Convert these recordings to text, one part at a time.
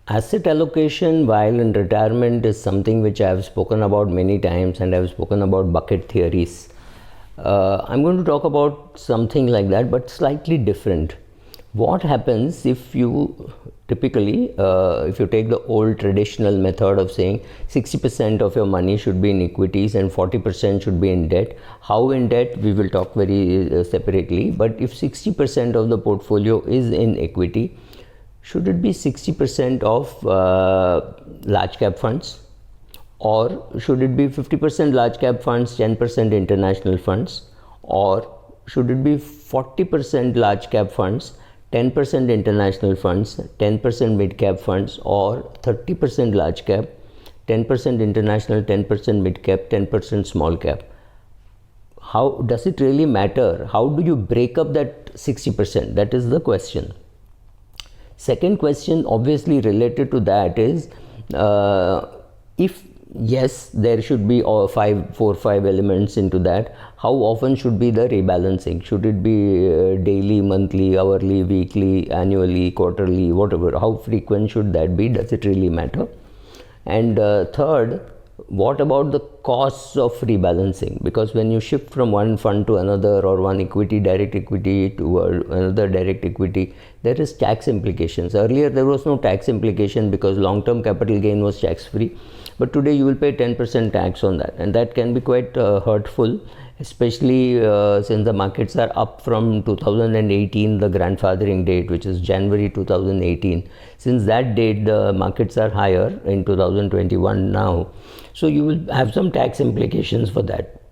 Asset allocation while in retirement is something which I have spoken about many times, and I have spoken about bucket theories. I'm going to talk about something like that, but slightly different. What happens if you typically, if you take the old traditional method of saying 60% of your money should be in equities and 40% should be in debt? How in debt, we will talk very separately, but if 60% of the portfolio is in equity, should it be 60% of large cap funds, or should it be 50% large cap funds, 10% international funds, or should it be 40% large cap funds, 10% international funds, 10% mid cap funds, or 30% large cap, 10% international, 10% mid cap, 10% small cap? How does it really matter? How do you break up that 60%? That is the question. Second question obviously related to that is, if yes, there should be four, five elements into that, how often should be the rebalancing? Should it be daily, monthly, hourly, weekly, annually, quarterly, whatever? How frequent should that be? Does it really matter? And third, what about the costs of rebalancing? Because when you shift from one fund to another, or one equity, direct equity, to another direct equity, there is tax implications. Earlier there was no tax implication because long-term capital gain was tax-free, but today you will pay 10% tax on that, and that can be quite hurtful, especially since the markets are up from 2018, the grandfathering date, which is January 2018. Since that date, the markets are higher in 2021 now. So you will have some tax implications for that.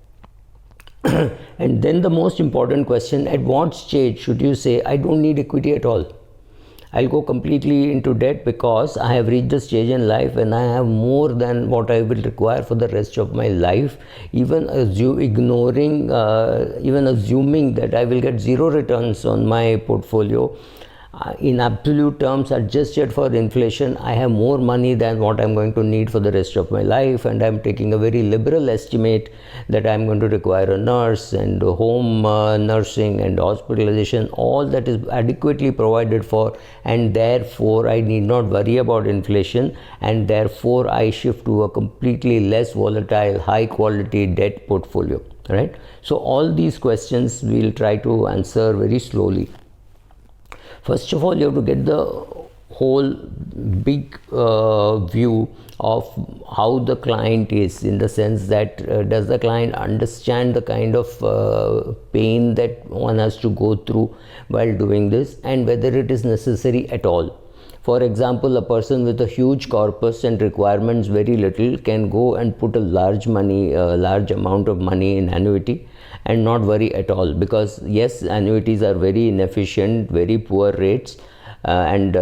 And then the most important question, at what stage should you say, I don't need equity at all? I'll go completely into debt because I have reached a stage in life when I have more than what I will require for the rest of my life, even assuming that I will get zero returns on my portfolio. In absolute terms, adjusted for inflation, I have more money than what I'm going to need for the rest of my life, and I'm taking a very liberal estimate that I'm going to require a nurse and home nursing and hospitalization, all that is adequately provided for, and therefore I need not worry about inflation, and therefore I shift to a completely less volatile, high quality debt portfolio, right? So all these questions we'll try to answer very slowly. First of all, you have to get the whole big view of how the client is, in the sense that does the client understand the kind of pain that one has to go through while doing this, and whether it is necessary at all. For example, a person with a huge corpus and requirements very little can go and put a large amount of money in annuity and not worry at all, because yes, annuities are very inefficient, very poor rates, and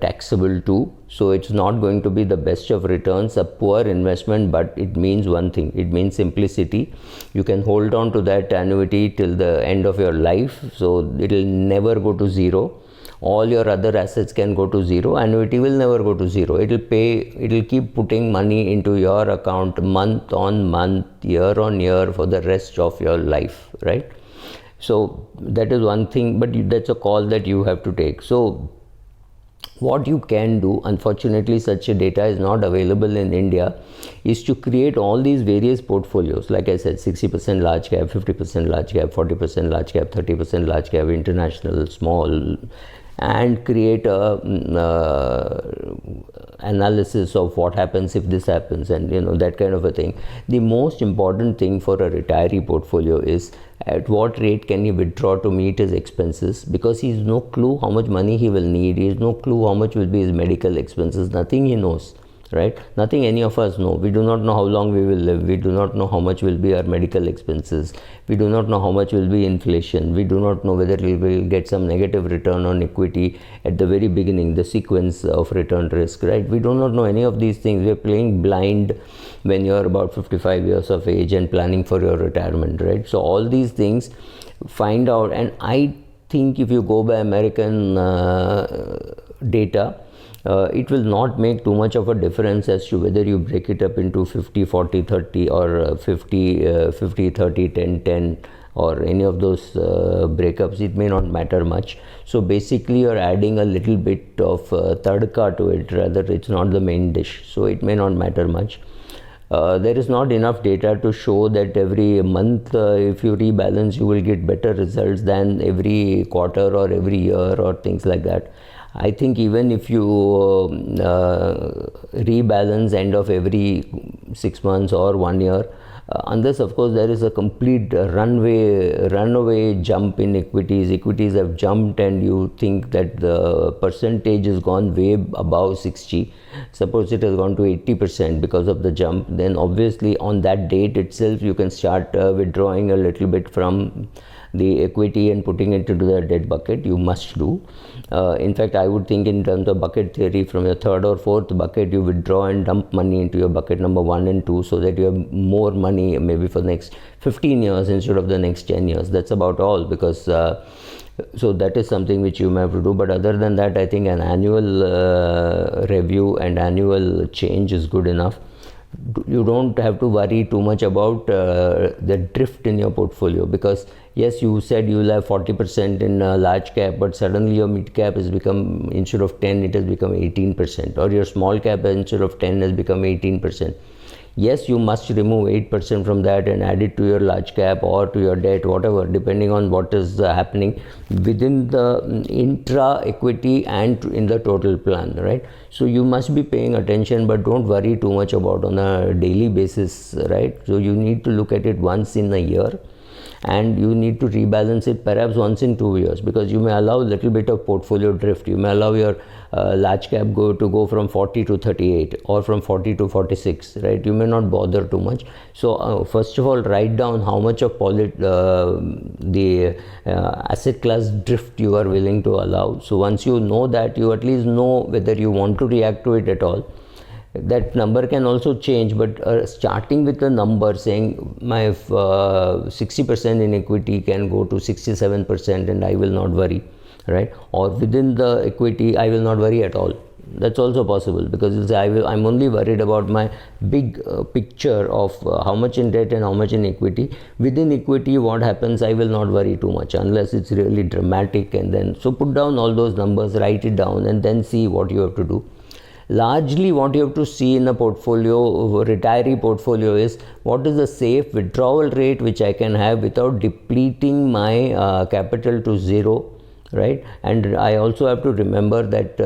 taxable too. So it's not going to be the best of returns, a poor investment, but it means one thing, it means simplicity. You can hold on to that annuity till the end of your life, so it will never go to zero. All your other assets can go to zero, annuity will never go to zero. It will keep putting money into your account month on month, year on year, for the rest of your life, right? So that is one thing, but that's a call that you have to take. So what you can do, unfortunately such a data is not available in India, is to create all these various portfolios. Like I said, 60% large cap, 50% large cap, 40% large cap, 30% large cap, international, small, and create a analysis of what happens if this happens, and that kind of a thing. The most important thing for a retiree portfolio is at what rate can he withdraw to meet his expenses, because he has no clue how much money he will need, he has no clue how much will be his medical expenses, nothing he knows, right? Nothing any of us know. We do not know how long we will live, we do not know how much will be our medical expenses, we do not know how much will be inflation, we do not know whether we will get some negative return on equity at the very beginning, the sequence of return risk, right? We do not know any of these things. We are playing blind when you are about 55 years of age and planning for your retirement, right? So all these things, find out. And I think if you go by American data, it will not make too much of a difference as to whether you break it up into 50, 40, 30 or 50, 30, 10, 10, or any of those breakups, it may not matter much. So basically you're adding a little bit of tadka to it, rather it's not the main dish, so it may not matter much. There is not enough data to show that every month if you rebalance you will get better results than every quarter or every year or things like that. I think even if you rebalance end of every 6 months or 1 year, unless of course there is a complete runaway jump in equities have jumped and you think that the percentage has gone way above 60, suppose it has gone to 80% because of the jump, then obviously on that date itself you can start withdrawing a little bit from the equity and putting it into the debt bucket. You must do. In fact, I would think in terms of bucket theory, from your third or fourth bucket you withdraw and dump money into your bucket number 1 and 2, so that you have more money maybe for the next 15 years instead of the next 10 years. That's about all, because so that is something which you may have to do. But other than that, I think an annual review and annual change is good enough. You don't have to worry too much about the drift in your portfolio, because yes, you said you will have 40% in large cap, but suddenly your mid cap has become, instead of 10 it has become 18%, or your small cap instead of 10 has become 18%. Yes, you must remove 8% from that and add it to your large cap or to your debt, whatever, depending on what is happening within the intra equity and in the total plan, right? So you must be paying attention, but don't worry too much about on a daily basis, right? So you need to look at it once in a year, and you need to rebalance it perhaps once in 2 years, because you may allow a little bit of portfolio drift. You may allow your large cap to go from 40 to 38 or from 40 to 46, right? You may not bother too much. So first of all, write down how much of the asset class drift you are willing to allow. So once you know that, you at least know whether you want to react to it at all. That number can also change, but starting with a number saying my 60% in equity can go to 67% and I will not worry, right? Or within the equity I will not worry at all. That's also possible, because I'm only worried about my big picture of how much in debt and how much in equity. Within equity, what happens, I will not worry too much unless it's really dramatic. And then so put down all those numbers, write it down, and then see what you have to do. Largely what you have to see in a portfolio, retiree portfolio, is what is the safe withdrawal rate which I can have without depleting my capital to zero, right? And I also have to remember that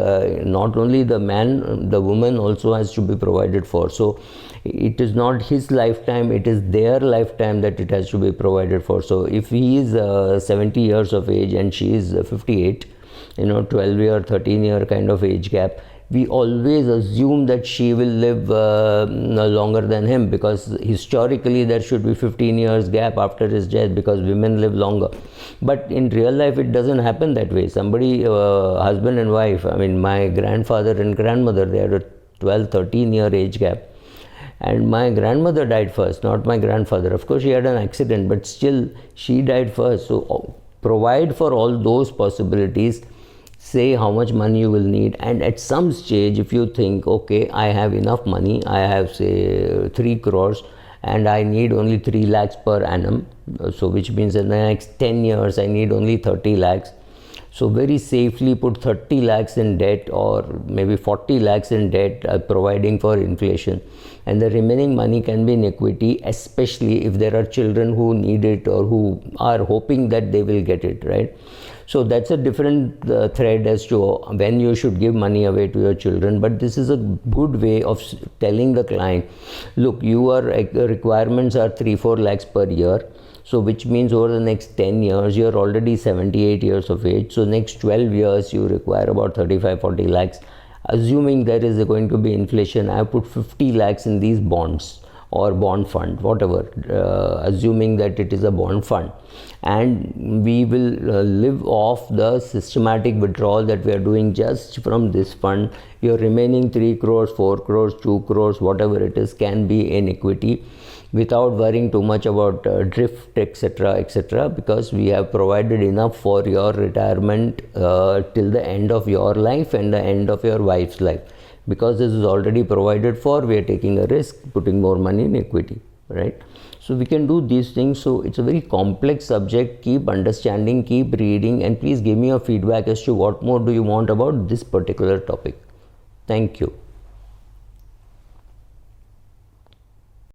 not only the man, the woman also has to be provided for. So it is not his lifetime, it is their lifetime that it has to be provided for. So if he is 70 years of age and she is 58, 12-year, 13-year kind of age gap, we always assume that she will live longer than him, because historically there should be 15 years gap after his death, because women live longer. But in real life it doesn't happen that way. Somebody, husband and wife, I mean my grandfather and grandmother, they had a 12-13-year age gap, and my grandmother died first, not my grandfather. Of course she had an accident, but still she died first. So provide for all those possibilities. Say how much money you will need, and at some stage if you think, okay, I have enough money, I have say 3 crores and I need only 3 lakhs per annum, so which means in the next 10 years I need only 30 lakhs. So very safely put 30 lakhs in debt, or maybe 40 lakhs in debt, providing for inflation, and the remaining money can be in equity, especially if there are children who need it or who are hoping that they will get it, right? So that's a different thread as to when you should give money away to your children. But this is a good way of telling the client, look, your requirements are 3-4 lakhs per year. So which means over the next 10 years, you're already 78 years of age. So next 12 years, you require about 35-40 lakhs. Assuming there is going to be inflation, I put 50 lakhs in these bonds or bond fund, whatever, assuming that it is a bond fund, and we will live off the systematic withdrawal that we are doing just from this fund. Your remaining 3 crores, 4 crores, 2 crores, whatever it is, can be in equity without worrying too much about drift, etc., because we have provided enough for your retirement till the end of your life and the end of your wife's life. Because this is already provided for, we are taking a risk, putting more money in equity, right? So we can do these things. So it's a very complex subject. Keep understanding, keep reading, and please give me your feedback as to what more do you want about this particular topic. Thank you.